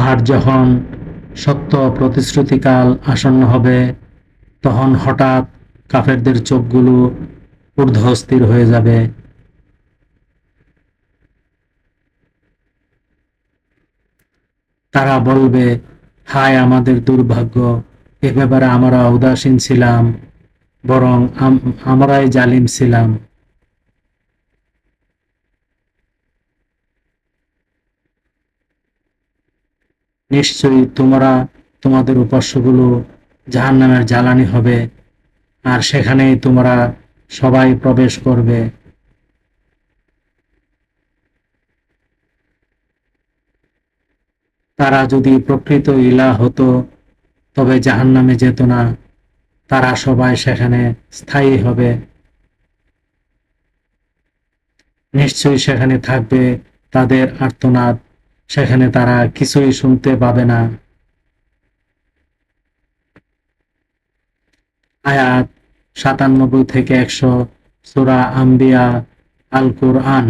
আর যখন সত্য প্রতিশ্রুতিকাল আসন্ন হবে, তখন হঠাৎ কাফেরদের চোখগুলো ঊর্ধ্বস্থির হয়ে যাবে। তারা বলবে, হায় আমাদের দুর্ভাগ্য, এ ব্যাপারে আমরা উদাসীন ছিলাম, বরং আমরাই জালিম ছিলাম। নিশ্চয়ই তোমরা তোমাদের উপাস্যগুলো জাহান্নামের জ্বালানি হবে, আর সেখানেই তোমরা সবাই প্রবেশ করবে। তারা যদি প্রকৃত ইলাহ হতো, তবে জাহান্নামে যেত না, তারা সবাই সেখানে স্থায়ী হবে। নিশ্চয়ই সেখানে থাকবে তাদের আর্তনাদ, সেখানে তারা কিছুই শুনতে পাবে না। আয়াত ৯৭ থেকে ১০০, সূরা আম্বিয়া, আল কুরআন।